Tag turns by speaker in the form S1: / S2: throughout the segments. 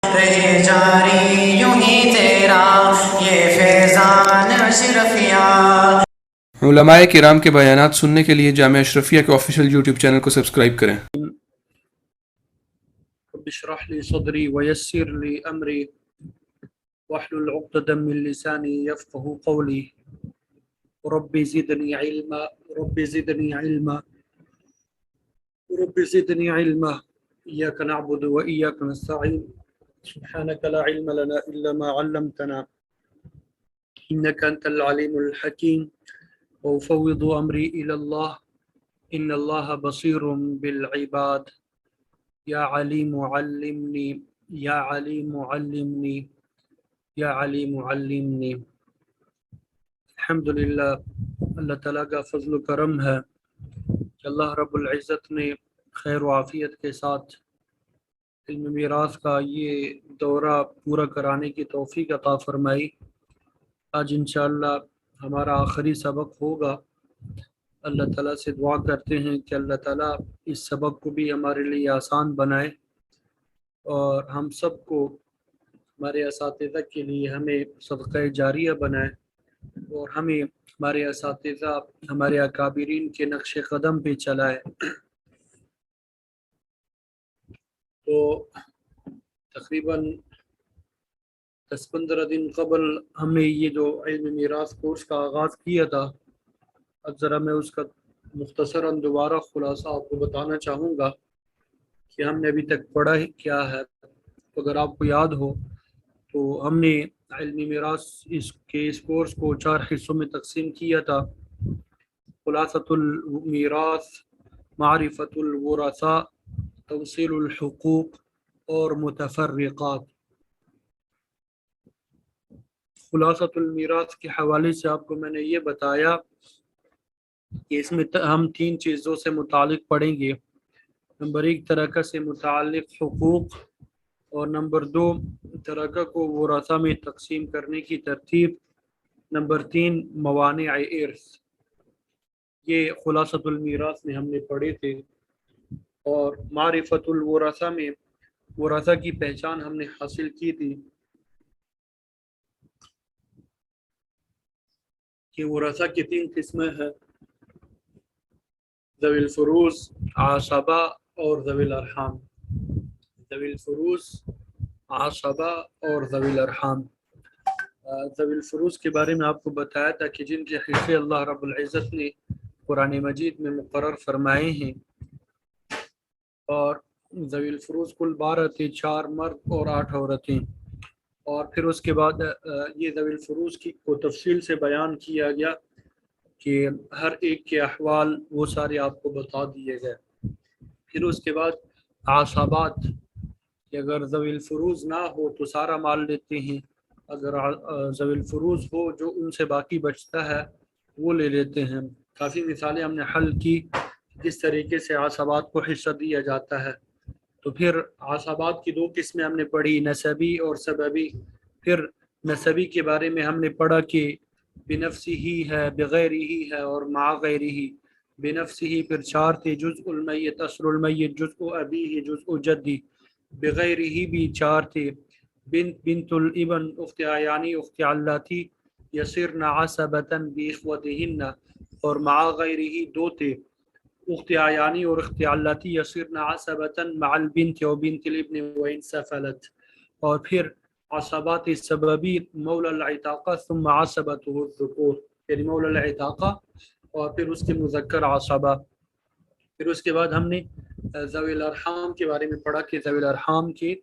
S1: رہے جاری یوں ہی تیرا یہ فیضان اشرفیہ۔
S2: علماء کرام کے بیانات سننے کے لیے جامعہ اشرفیہ کے آفیشیل یوٹیوب چینل کو سبسکرائب کریں۔
S3: رب اشرح لي صدري ويسر لي أمري واحلل عقدة من لساني يفقه قولي رب زدني علما رب زدني علما رب زدني علما إياك نعبد وإياك نستعين سبحانك لا علم لنا إلا ما علمتنا إنك أنت العليم الحكيم وأفوض أمري إلى الله إن الله بصير بالعباد یا علیم علمنی یا علیم علمنی یا علیم علمنی۔ الحمدللہ، اللہ تعالیٰ کا فضل و کرم ہے کہ اللہ رب العزت نے خیر و عافیت کے ساتھ علم میراث کا یہ دورہ پورا کرانے کی توفیق عطا فرمائی۔ آج انشاءاللہ ہمارا آخری سبق ہوگا۔ اللہ تعالیٰ سے دعا کرتے ہیں کہ اللہ تعالیٰ اس سبق کو بھی ہمارے لیے آسان بنائے اور ہم سب کو ہمارے اساتذہ کے لیے ہمیں صدقہ جاریہ بنائے اور ہمیں ہمارے اساتذہ ہمارے اکابرین کے نقش قدم پہ چلائے۔ تو تقریباً 10-15 دن قبل ہم نے یہ جو علم میراث کورس کا آغاز کیا تھا، اب ذرا میں اس کا مختصراً دوبارہ خلاصہ آپ کو بتانا چاہوں گا کہ ہم نے ابھی تک پڑھا کیا ہے۔ اگر آپ کو یاد ہو تو ہم نے علمی میراث اس کورس کو 4 حصوں میں تقسیم کیا تھا: خلاصۃ المیراث، معرفت الورثہ، توصیل الحقوق اور متفرقات۔ خلاصۃ المیراث کے حوالے سے آپ کو میں نے یہ بتایا کہ اس میں ہم 3 چیزوں سے متعلق پڑھیں گے۔ نمبر 1، ترکہ سے متعلق حقوق، اور نمبر 2، ترکہ کو ورثہ میں تقسیم کرنے کی ترتیب، نمبر 3، موانع ارث۔ یہ خلاصۃ المیراث میں ہم نے پڑھے تھے۔ اور معرفت الورثہ میں ورثہ کی پہچان ہم نے حاصل کی تھی کہ ورثہ کی 3 قسمیں ہیں: ذوی الفروض، عصبہ اور ذوی الارحام۔ ذوی الفروض، عصبہ اور ذوی الارحام۔ ذوی الفروض کے بارے میں آپ کو بتایا تھا کہ جن کے حصے اللہ رب العزت نے قرآن مجید میں مقرر فرمائے ہیں، اور ذوی الفروض کل 12 تھے، 4 مرد اور 8 عورتیں۔ اور پھر اس کے بعد یہ ذوی الفروض کی کو تفصیل سے بیان کیا گیا کہ ہر ایک کے احوال وہ سارے آپ کو بتا دیے گئے۔ پھر اس کے بعد عصبات، کہ اگر ذوی الفروض نہ ہو تو سارا مال لیتے ہیں، اگر ذوی الفروض ہو جو ان سے باقی بچتا ہے وہ لے لیتے ہیں۔ کافی مثالیں ہم نے حل کی جس طریقے سے عصبات کو حصہ دیا جاتا ہے۔ تو پھر عصبات کی 2 قسمیں ہم نے پڑھی، نسبی اور سببی۔ پھر نسبی کے بارے میں ہم نے پڑھا کہ بنفسی ہی ہے، بغیر ہی ہے اور مع غیر ہی۔ بنفسی ہی پھر 4 تھے: جزء المیت، اصل المیت، جزء ابیہ، جزء جدی۔ بغیر ہی بھی 4 تھے: بنت الابن، اخت اعیانی، اخت علاتی، یصرن عصبۃ باخوتہن۔ اور مع غیر ہی 2 تھے: اخت اعیانی اور اخت علاتی، یصرن عصبۃ مع البنت و بنت الابن وان سفلت۔ اور پھر عصبات سببی، مولا العتاقہ ثم عصبته الذکور، یعنی مولا العتاقہ اور پھر اس کے مذکر عصبہ۔ پھر اس کے بعد ہم نے ذوی الارحام کے بارے میں پڑھا کہ ذوی الارحام کے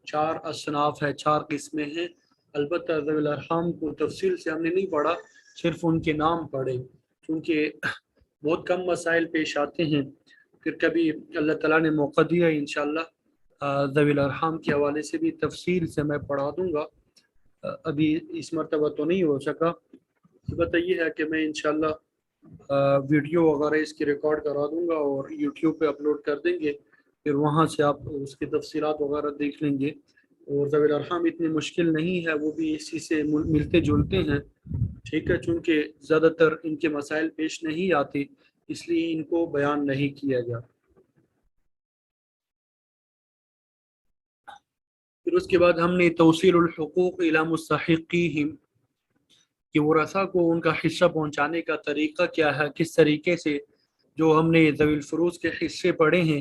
S3: 4 اصناف ہیں، 4 قسمیں ہیں۔ البتہ ذوی الارحام کو تفصیل سے ہم نے نہیں پڑھا، صرف ان کے نام پڑھے، کیونکہ بہت کم مسائل پیش آتے ہیں۔ پھر کبھی اللہ تعالیٰ نے موقع دیا انشاءاللہ ذوی الارحام کے حوالے سے بھی تفصیل سے میں پڑھا دوں گا۔ ابھی اس مرتبہ تو نہیں ہو سکا۔ البتہ یہ ہے کہ میں انشاءاللہ ویڈیو وغیرہ اس کی ریکارڈ کرا دوں گا اور یوٹیوب پہ اپلوڈ کر دیں گے، پھر وہاں سے آپ اس کی تفصیلات وغیرہ دیکھ لیں گے۔ اور ذوی الارحام اتنی مشکل نہیں ہے، وہ بھی اسی سے ملتے جلتے ہیں، ٹھیک ہے، چونکہ زیادہ تر ان کے مسائل پیش نہیں آتے اس لیے ان کو بیان نہیں کیا گیا۔ پھر پھر اس کے بعد ہم نے توصیل الحقوق الی مستحقیہم کہ ورثہ کو ان کا حصہ پہنچانے کا طریقہ کیا ہے، کس طریقے سے جو ہم نے ذوی الفروض کے حصے پڑھے ہیں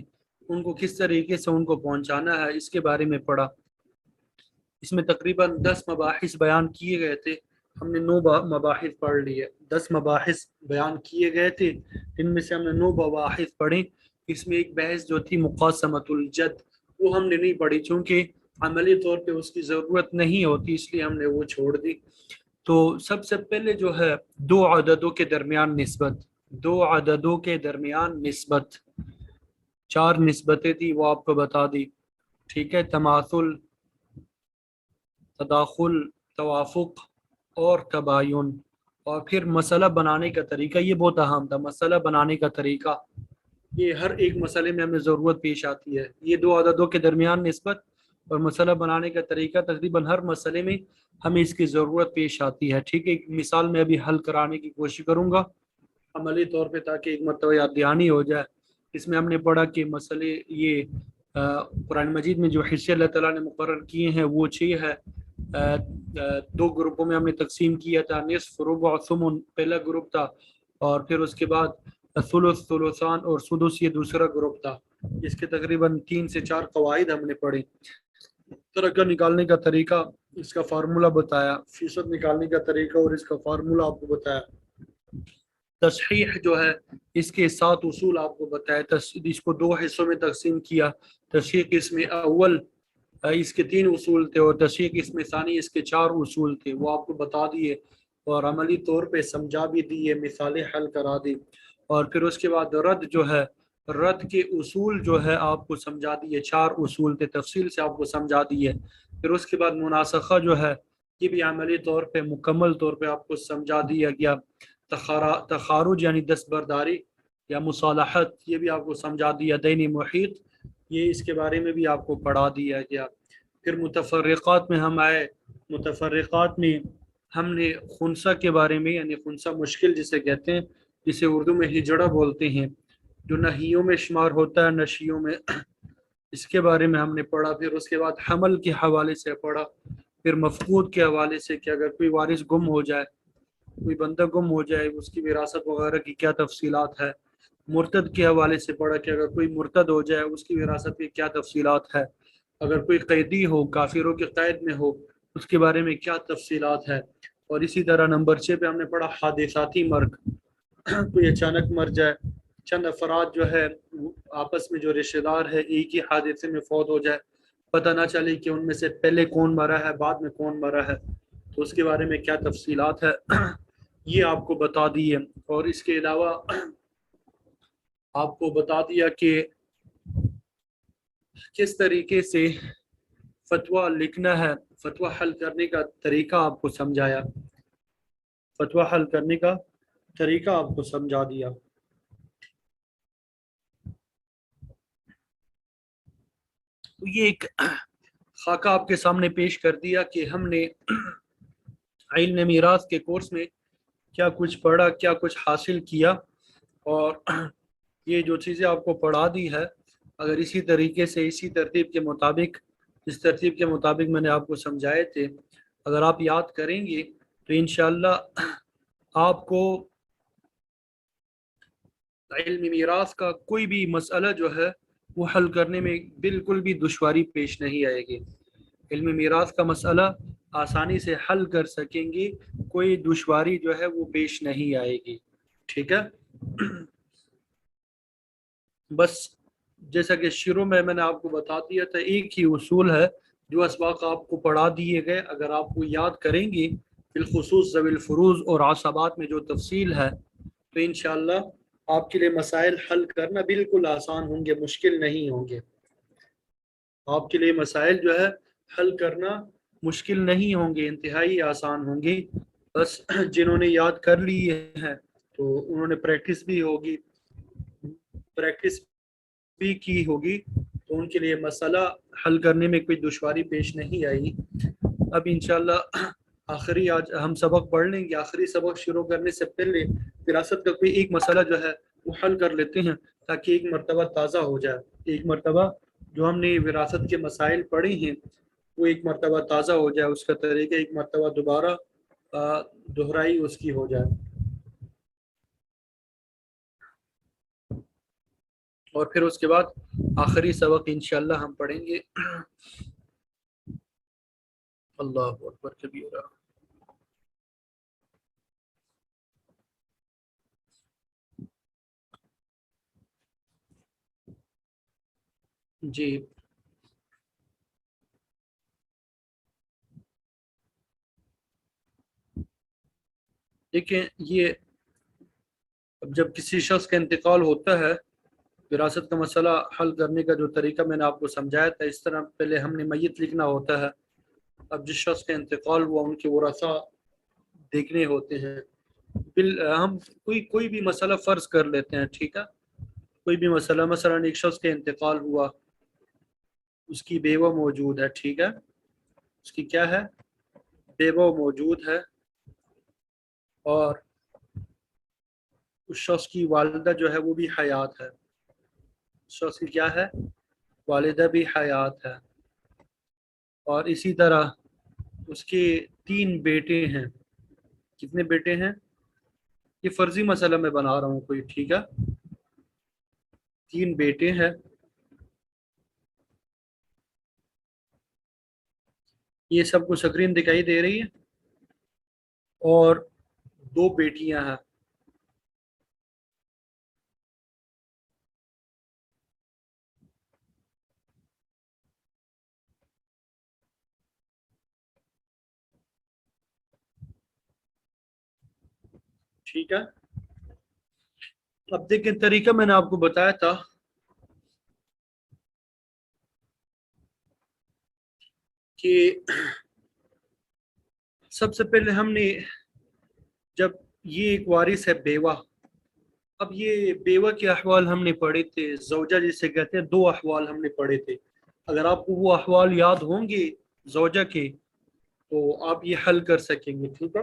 S3: ان کو کس طریقے سے ان کو پہنچانا ہے، اس کے بارے میں پڑھا۔ اس میں تقریباً 10 مباحث بیان کیے گئے تھے، ہم نے 9 مباحث پڑھ لیے۔ 10 مباحث بیان کیے گئے تھے، ان میں سے ہم نے 9 مباحث پڑھے۔ اس میں ایک بحث جو تھی مقاسمۃ الجد، وہ ہم نے نہیں پڑھی چونکہ عملی طور پہ اس کی ضرورت نہیں ہوتی، اس لیے ہم نے وہ چھوڑ دی۔ تو سب سے پہلے جو ہے 2 عددوں کے درمیان نسبت، 2 عددوں کے درمیان نسبت، 4 نسبتیں تھی وہ آپ کو بتا دی، ٹھیک ہے، تماثل، تداخل، توافق اور تباین۔ اور پھر مسئلہ بنانے کا طریقہ، یہ بہت اہم تھا، مسئلہ بنانے کا طریقہ، یہ ہر ایک مسئلے میں ہمیں ضرورت پیش آتی ہے، یہ 2 عددوں کے درمیان نسبت اور مسئلہ بنانے کا طریقہ تقریباً ہر مسئلے میں ہمیں اس کی ضرورت پیش آتی ہے، ٹھیک ہے۔ ایک مثال میں ابھی حل کرانے کی کوشش کروں گا عملی طور پہ تاکہ ایک مرتبہ یاد دہانی ہو جائے۔ اس میں ہم نے پڑھا کہ مسئلے یہ قرآن مجید میں جو حصے اللہ تعالیٰ نے مقرر کیے ہیں وہ 6 ہے۔ 2 گروپوں میں ہم نے تقسیم کیا تھا، نصف، ربع، ثمن پہلا گروپ تھا، اور پھر اس کے بعد ثلث، ثلثان اور سدس یہ دوسرا گروپ تھا۔ اس کے تقریباً 3 سے 4 قواعد ہم نے پڑھی، ترکہ نکالنے کا طریقہ، اس کا فارمولہ بتایا، فیصد نکالنے کا طریقہ اور اس کا فارمولہ آپ کو بتایا، تصحیح جو ہے اس کے 7 اصول آپ کو بتایا، اس کو 2 حصوں میں تقسیم کیا، تصحیح قسم اول اس کے 3 اصول تھے اور تصحیح قسم ثانی اس کے 4 اصول تھے، وہ آپ کو بتا دیے اور عملی طور پہ سمجھا بھی دیے، مثالیں حل کرا دی۔ اور پھر اس کے بعد رد جو ہے، رد کے اصول جو ہے آپ کو سمجھا دیے، 4 اصول تھے، تفصیل سے آپ کو سمجھا دیے۔ پھر اس کے بعد مناسخہ جو ہے یہ بھی عملی طور پہ مکمل طور پہ آپ کو سمجھا دیا گیا، تخارج یعنی دستبرداری یا مصالحت یہ بھی آپ کو سمجھا دیا، دینی محیط یہ اس کے بارے میں بھی آپ کو پڑھا دیا گیا۔ پھر متفرقات میں ہم آئے، متفرقات میں ہم نے خنثی کے بارے میں، یعنی خنثی مشکل جسے کہتے ہیں، جسے اردو میں ہجڑا بولتے ہیں، جو نحیوں میں شمار ہوتا ہے نشیوں میں، اس کے بارے میں ہم نے پڑھا۔ پھر اس کے بعد حمل کے حوالے سے پڑھا، پھر مفقود کے حوالے سے کہ اگر کوئی وارث گم ہو جائے، کوئی بندہ گم ہو جائے، اس کی وراثت وغیرہ کی کیا تفصیلات ہے، مرتد کے حوالے سے پڑھا کہ اگر کوئی مرتد ہو جائے اس کی وراثت کی کیا تفصیلات ہے، اگر کوئی قیدی ہو، کافروں کے قید میں ہو، اس کے بارے میں کیا تفصیلات ہے۔ اور اسی طرح نمبر 6 پہ ہم نے پڑھا حادثاتی مرگ، کوئی اچانک مر جائے، چند افراد جو ہے آپس میں جو رشتہ دار ہے ایک ہی حادثے میں فوت ہو جائے، پتہ نہ چلے کہ ان میں سے پہلے کون مرا ہے بعد میں کون مرا ہے، تو اس کے بارے میں کیا تفصیلات ہے یہ آپ کو بتا دی ہے۔ اور اس کے علاوہ آپ کو بتا دیا کہ کس طریقے سے فتویٰ لکھنا ہے، فتویٰ حل کرنے کا طریقہ آپ کو سمجھایا، فتویٰ حل کرنے کا طریقہ آپ کو سمجھا دیا۔ تو یہ ایک خاکہ آپ کے سامنے پیش کر دیا کہ ہم نے علم میراث کے کورس میں کیا کچھ پڑھا، کیا کچھ حاصل کیا، اور یہ جو چیزیں آپ کو پڑھا دی ہے اگر اسی طریقے سے، اسی ترتیب کے مطابق، اس ترتیب کے مطابق میں نے آپ کو سمجھائے تھے، اگر آپ یاد کریں گے تو انشاءاللہ آپ کو علم میراث کا کوئی بھی مسئلہ جو ہے وہ حل کرنے میں بالکل بھی دشواری پیش نہیں آئے گی۔ علم میراث کا مسئلہ آسانی سے حل کر سکیں گے، کوئی دشواری جو ہے وہ پیش نہیں آئے گی، ٹھیک ہے۔ بس جیسا کہ شروع میں نے آپ کو بتا دیا تھا، ایک ہی اصول ہے جو اسباق آپ کو پڑھا دیے گئے، اگر آپ کو یاد کریں گے بالخصوص ذوی الفروض اور عصبات میں جو تفصیل ہے تو انشاءاللہ آپ کے لیے مسائل حل کرنا بالکل آسان ہوں گے، مشکل نہیں ہوں گے۔ آپ کے لیے مسائل جو ہے حل کرنا مشکل نہیں ہوں گے، انتہائی آسان ہوں گے۔ بس جنہوں نے یاد کر لیے ہیں تو انہوں نے پریکٹس بھی ہوگی، پریکٹس بھی کی ہوگی، تو ان کے لیے مسئلہ حل کرنے میں کوئی دشواری پیش نہیں آئی۔ اب انشاءاللہ آخری آج ہم سبق پڑھ لیں گے، آخری سبق شروع کرنے سے پہلے وراثت کا کوئی ایک مسئلہ جو ہے وہ حل کر لیتے ہیں تاکہ ایک مرتبہ تازہ ہو جائے۔ ایک مرتبہ جو ہم نے وراثت کے مسائل پڑھے ہیں وہ ایک مرتبہ تازہ ہو جائے اس کا طریقہ، ایک مرتبہ دوبارہ دہرائی اس کی ہو جائے. اور پھر اس کے بعد آخری سبق انشاءاللہ ہم پڑھیں گے. اللہ اکبر کبیرہ. جی دیکھیں، یہ اب جب کسی شخص کا انتقال ہوتا ہے، وراثت کا مسئلہ حل کرنے کا جو طریقہ میں نے آپ کو سمجھایا تھا، اس طرح پہلے ہم نے میت لکھنا ہوتا ہے. اب جس شخص کا انتقال ہوا ان کے ورثاء دیکھنے ہوتے ہیں. ہم کوئی بھی مسئلہ فرض کر لیتے ہیں، ٹھیک ہے، کوئی بھی مسئلہ، مثلا ایک شخص کا انتقال ہوا، اس کی بیوہ موجود ہے، ٹھیک ہے، اس کی کیا ہے، بیوہ موجود ہے، اور اس شخص کی والدہ جو ہے وہ بھی حیات ہے. اس شخص کی کیا ہے، والدہ بھی حیات ہے، اور اسی طرح اس کے 3 بیٹے ہیں. کتنے بیٹے ہیں؟ یہ فرضی مسئلہ میں بنا رہا ہوں کوئی، ٹھیک ہے، 3 بیٹے ہیں. یہ سب کو سکرین دکھائی دے رہی ہے، اور 2 بیٹیاں ہیں. ٹھیک ہے. اب دیکھیں، طریقہ میں نے آپ کو بتایا تھا کہ سب سے پہلے ہم نے، جب یہ ایک وارث ہے بیوہ، اب یہ بیوہ کے احوال ہم نے پڑھے تھے، زوجہ جسے کہتے ہیں، 2 احوال ہم نے پڑھے تھے. اگر آپ کو وہ احوال یاد ہوں گے زوجہ کے تو آپ یہ حل کر سکیں گے، ٹھیک ہے.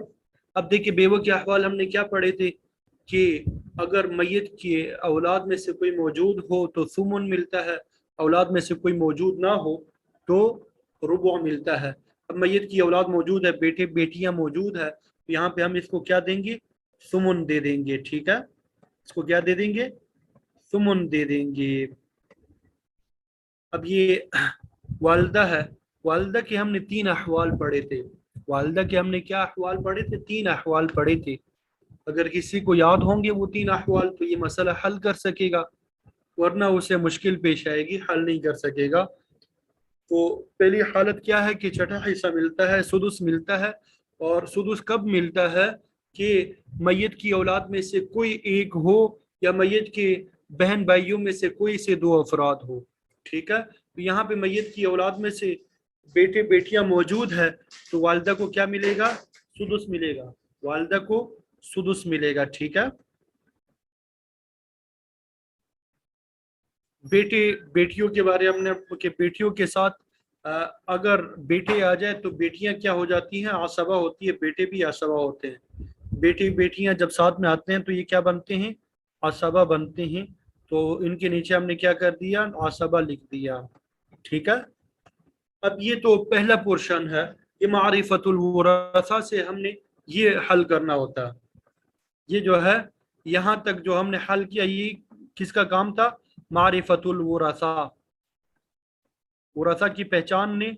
S3: اب دیکھیں، بیوہ کے احوال ہم نے کیا پڑھے تھے کہ اگر میت کے اولاد میں سے کوئی موجود ہو تو ثمن ملتا ہے، اولاد میں سے کوئی موجود نہ ہو تو ربع ملتا ہے. اب میت کی اولاد موجود ہے، بیٹے بیٹیاں موجود ہے، تو یہاں پہ ہم اس کو کیا دیں گے، ثمن دے دیں گے، ٹھیک ہے. اس کو کیا دے دیں گے، ثمن دے دیں گے. اب یہ والدہ ہے، والدہ کے ہم نے 3 احوال پڑھے تھے. والدہ کے ہم نے کیا احوال پڑھے تھے، 3 احوال پڑھے تھے. اگر کسی کو یاد ہوں گے وہ 3 احوال تو یہ مسئلہ حل کر سکے گا، ورنہ اسے مشکل پیش آئے گی، حل نہیں کر سکے گا. تو پہلی حالت کیا ہے کہ چھٹا حصہ ملتا ہے، سدس ملتا ہے. اور سدس کب ملتا ہے کہ میت کی اولاد میں سے کوئی ایک ہو، یا میت کے بہن بھائیوں میں سے کوئی سے 2 افراد ہو، ٹھیک ہے. تو یہاں پہ میت کی اولاد میں سے بیٹے بیٹیاں موجود ہے تو والدہ کو کیا ملے گا، سدس ملے گا، والدہ کو سدس ملے گا، ٹھیک ہے. بیٹیوں کے بارے ہم نے کہ بیٹیوں کے ساتھ اگر بیٹے آ جائے تو بیٹیاں کیا ہو جاتی ہیں، عصبہ ہوتی ہے، بیٹے بھی عصبہ ہوتے ہیں. بیٹیاں جب ساتھ میں آتے ہیں تو یہ کیا بنتے ہیں، عصبہ بنتے ہیں. تو ان کے نیچے ہم نے کیا کر دیا، عصبہ لکھ دیا، ٹھیک ہے. اب یہ تو پہلا پورشن ہے، یہ معرفت الورثہ سے ہم نے یہ حل کرنا ہوتا ہے. یہ جو ہے یہاں تک جو ہم نے حل کیا، یہ کس کا کام تھا، معرفت الورثہ، ورثہ کی پہچان نے.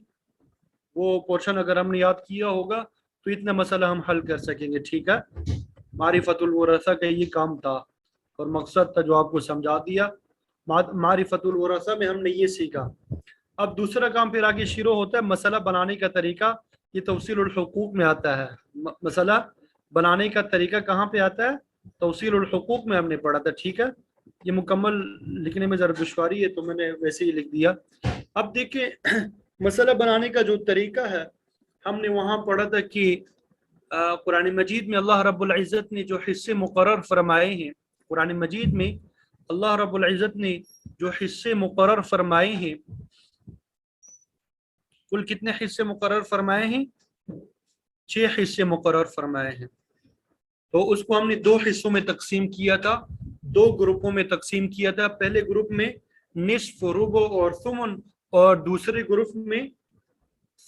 S3: وہ پورشن اگر ہم نے یاد کیا ہوگا تو اتنا مسئلہ ہم حل کر سکیں گے، ٹھیک ہے. معرفت الورثہ کا یہ کام تھا اور مقصد تھا جو آپ کو سمجھا دیا. معرفت الورثہ میں ہم نے یہ سیکھا. اب دوسرا کام پھر آگے شروع ہوتا ہے، مسئلہ بنانے کا طریقہ. یہ توصیل الحقوق میں آتا ہے. مسئلہ بنانے کا طریقہ کہاں پہ آتا ہے، توصیل الحقوق میں ہم نے پڑھا تھا، ٹھیک ہے. یہ مکمل لکھنے میں ذرا دشواری ہے تو میں نے ویسے ہی لکھ دیا. اب دیکھیں، مسئلہ بنانے کا جو طریقہ ہے ہم نے وہاں پڑھا تھا کہ قرآن مجید میں اللہ رب العزت نے جو حصے مقرر فرمائے ہیں، قرآن مجید میں اللہ رب العزت نے جو حصے مقرر فرمائے ہیں، کل کتنے حصے مقرر فرمائے ہیں، 6 حصے مقرر فرمائے ہیں. تو اس کو ہم نے 2 حصوں میں تقسیم کیا تھا، 2 گروپوں میں تقسیم کیا تھا. پہلے گروپ میں نصف، ربع اور ثمن، اور دوسرے گروپ میں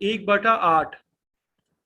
S3: 1/8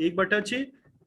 S3: 1/6।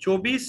S3: 24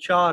S3: 4।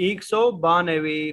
S3: 192।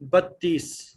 S3: 32,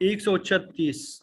S3: 136,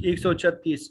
S3: 136।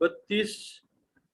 S3: 32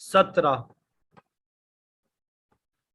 S3: 17।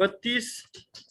S3: 32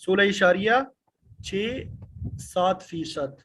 S3: 16.67%।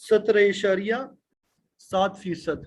S3: 17.7%,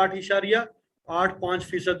S3: 8.85%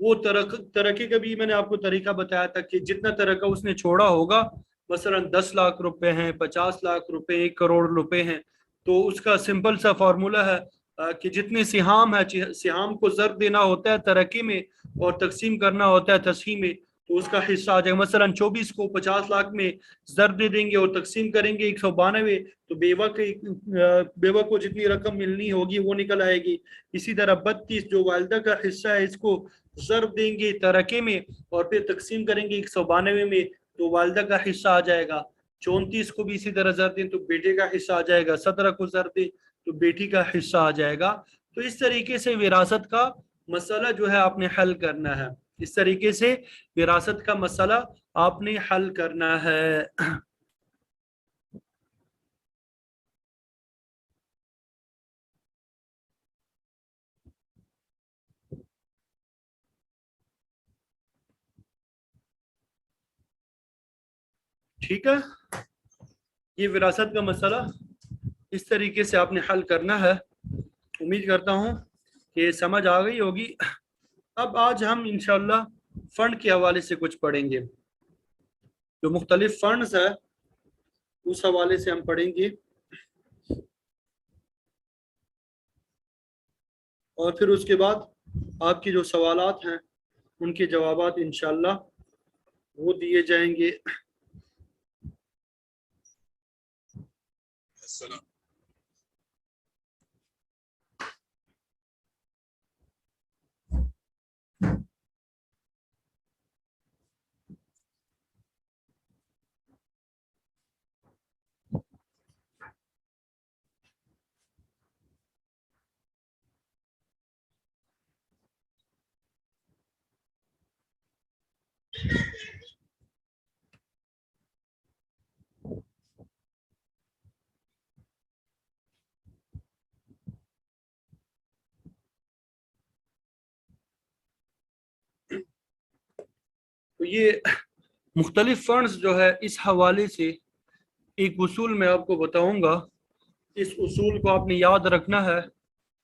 S3: وہ ترقی کا بھی میں نے آپ کو طریقہ بتایا تھا کہ جتنا ترقہ اس نے چھوڑا ہوگا، مثلا 10 لاکھ روپے ہیں، 50 لاکھ روپے، 1 کروڑ روپے ہیں، تو اس کا سمپل سا فارمولا ہے کہ جتنے سہام ہے، سہام کو ضرب دینا ہوتا ہے ترقی میں اور تقسیم کرنا ہوتا ہے تسہیم میں، تو اس کا حصہ آ جائے گا۔ مثلا 24 کو 50 لاکھ میں ضرب دے دیں گے اور تقسیم کریں گے 192، تو بیوہ کو جتنی رقم ملنی ہوگی وہ نکل آئے گی۔ اسی طرح 32 جو والدہ کا حصہ ہے، اس کو ضرب دیں گے ترقی میں اور پھر تقسیم کریں گے 192 میں، تو والدہ کا حصہ آ جائے گا۔ 34 کو بھی اسی طرح ضرب دیں تو بیٹے کا حصہ آ جائے گا۔ 17 کو ضرب دیں تو بیٹی کا حصہ آ جائے گا۔ تو اس طریقے سے وراثت کا مسئلہ جو ہے آپ نے حل کرنا ہے، اس طریقے سے وراثت کا مسئلہ آپ نے حل کرنا ہے۔ ٹھیک ہے، یہ وراثت کا مسئلہ اس طریقے سے آپ نے حل کرنا ہے۔ امید کرتا ہوں کہ سمجھ آ گئی ہوگی۔ اب آج ہم انشاءاللہ فنڈ کے حوالے سے کچھ پڑھیں گے، جو مختلف فنڈز ہے اس حوالے سے ہم پڑھیں گے، اور پھر اس کے بعد آپ کی جو سوالات ہیں ان کے جوابات انشاءاللہ وہ دیے جائیں گے۔ تو یہ مختلف فنڈز جو ہے اس حوالے سے ایک اصول میں آپ کو بتاؤں گا، اس اصول کو آپ نے یاد رکھنا ہے،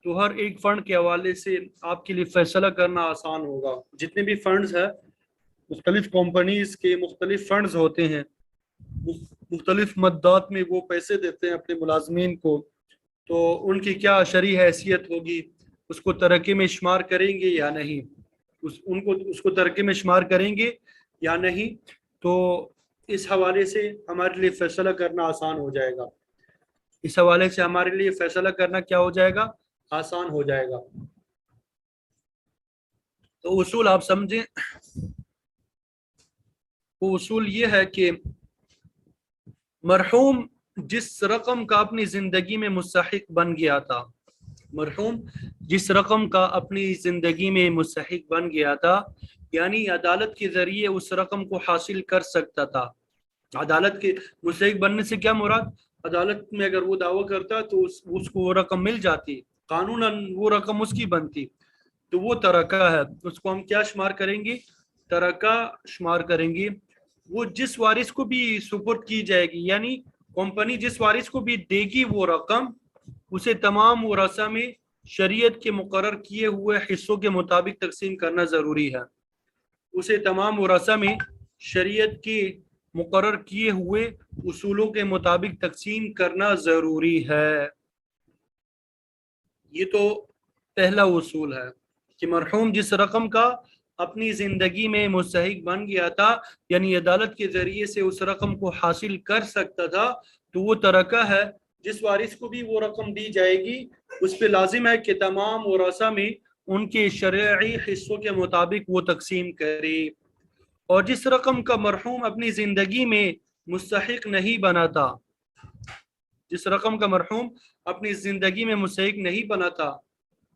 S3: تو ہر ایک فنڈ کے حوالے سے آپ کے لیے فیصلہ کرنا آسان ہوگا۔ جتنے بھی فنڈز ہیں، مختلف کمپنیز کے مختلف فنڈز ہوتے ہیں، مختلف مدات میں وہ پیسے دیتے ہیں اپنے ملازمین کو، تو ان کی کیا شرعی حیثیت ہوگی، اس کو ترقی میں شمار کریں گے یا نہیں، اس کو ترقی میں شمار کریں گے یا نہیں، تو اس حوالے سے ہمارے لیے فیصلہ کرنا آسان ہو جائے گا۔ اس حوالے سے ہمارے لیے فیصلہ کرنا کیا ہو جائے گا؟ آسان ہو جائے گا۔ تو اصول آپ سمجھیں، وہ اصول یہ ہے کہ مرحوم جس رقم کا اپنی زندگی میں مستحق بن گیا تھا، مرحوم جس رقم کا اپنی زندگی میں مستحق بن گیا تھا، یعنی عدالت کے ذریعے اس رقم کو حاصل کر سکتا تھا۔ عدالت کے مستحق بننے سے کیا مراد؟ عدالت میں اگر وہ دعویٰ کرتا تو اس کو وہ رقم مل جاتی، قانوناً وہ رقم اس کی بنتی، تو وہ ترکہ ہے، اس کو ہم کیا شمار کریں گے؟ ترکہ شمار کریں گے۔ وہ جس وارث کو بھی سپرد کی جائے گی، یعنی کمپنی جس وارث کو بھی دے گی وہ رقم، اسے تمام ورثہ میں شریعت کے مقرر کیے ہوئے حصوں کے مطابق تقسیم کرنا ضروری ہے۔ اسے تمام ورثہ میں شریعت کے مقرر کیے ہوئے اصولوں کے مطابق تقسیم کرنا ضروری ہے۔ یہ تو پہلا اصول ہے کہ مرحوم جس رقم کا اپنی زندگی میں مستحق بن گیا تھا، یعنی عدالت کے ذریعے سے اس رقم کو حاصل کر سکتا تھا، تو وہ ترکہ ہے۔ جس وارث کو بھی وہ رقم دی جائے گی اس پہ لازم ہے کہ تمام ورثہ میں ان کے شرعی حصوں کے مطابق وہ تقسیم کرے۔ اور جس رقم کا مرحوم اپنی زندگی میں مستحق نہیں بنا تھا، جس رقم کا مرحوم اپنی زندگی میں مستحق نہیں بنا تھا،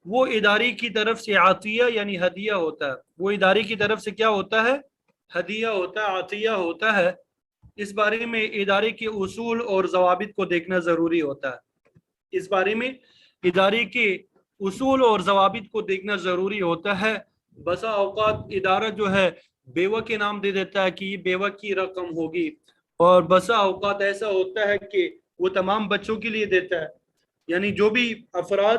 S3: وہ ادارے کی طرف سے عطیہ یعنی ہدیہ ہوتا ہے۔ وہ ادارے کی طرف سے کیا ہوتا ہے؟ ہدیہ ہوتا ہے، عطیہ ہوتا ہے۔ اس بارے میں ادارے کے اصول اور ضوابط کو دیکھنا ضروری ہوتا ہے۔ اس بارے میں ادارے کے اصول اور ضوابط کو دیکھنا ضروری ہوتا ہے۔ بسا اوقات ادارہ جو ہے بیوہ کے نام دے دیتا ہے کہ یہ بیوہ کی رقم ہوگی، اور بسا اوقات ایسا ہوتا ہے کہ وہ تمام بچوں کے لیے دیتا ہے، یعنی جو بھی افراد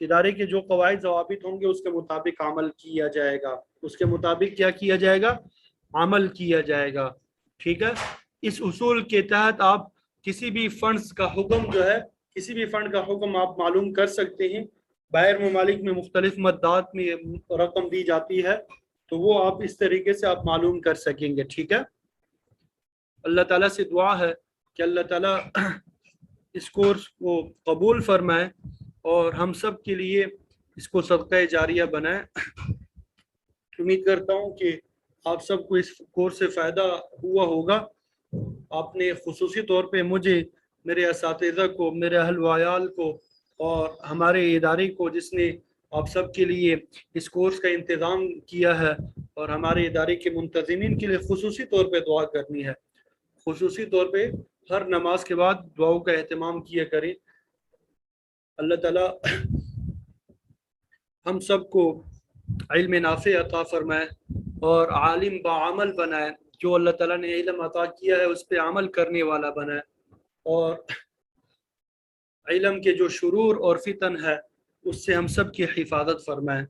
S3: ادارے کے جو قواعد ضوابط ہوں گے اس کے مطابق عمل کیا جائے گا، اس کے مطابق کیا کیا جائے گا؟ عمل کیا جائے گا، ٹھیک ہے۔ اس اصول کے تحت آپ کسی بھی فنڈز کا حکم جو ہے، کسی بھی فنڈ کا حکم آپ معلوم کر سکتے ہیں۔ باہر ممالک میں مختلف مدات میں رقم دی جاتی ہے، تو وہ آپ اس طریقے سے آپ معلوم کر سکیں گے، ٹھیک ہے۔ اللہ تعالیٰ سے دعا ہے کہ اللہ تعالیٰ اس کورس کو قبول فرمائے اور ہم سب کے لیے اس کو صدقہ جاریہ بنائے۔ امید کرتا ہوں کہ آپ سب کو اس کورس سے فائدہ ہوا ہوگا۔ آپ نے خصوصی طور پہ مجھے، میرے اساتذہ کو، میرے اہل و عیال کو اور ہمارے ادارے کو جس نے آپ سب کے لیے اس کورس کا انتظام کیا ہے، اور ہمارے ادارے کے منتظمین کے لیے خصوصی طور پہ دعا کرنی ہے۔ خصوصی طور پہ ہر نماز کے بعد دعاؤں کا اہتمام کیا کریں۔ اللہ تعالیٰ ہم سب کو علم نافع عطا فرمائے اور عالم بعمل بنائے، جو اللہ تعالیٰ نے علم عطا کیا ہے اس پہ عمل کرنے والا بنائے، اور علم کے جو شرور اور فتن ہے اس سے ہم سب کی حفاظت فرمائے۔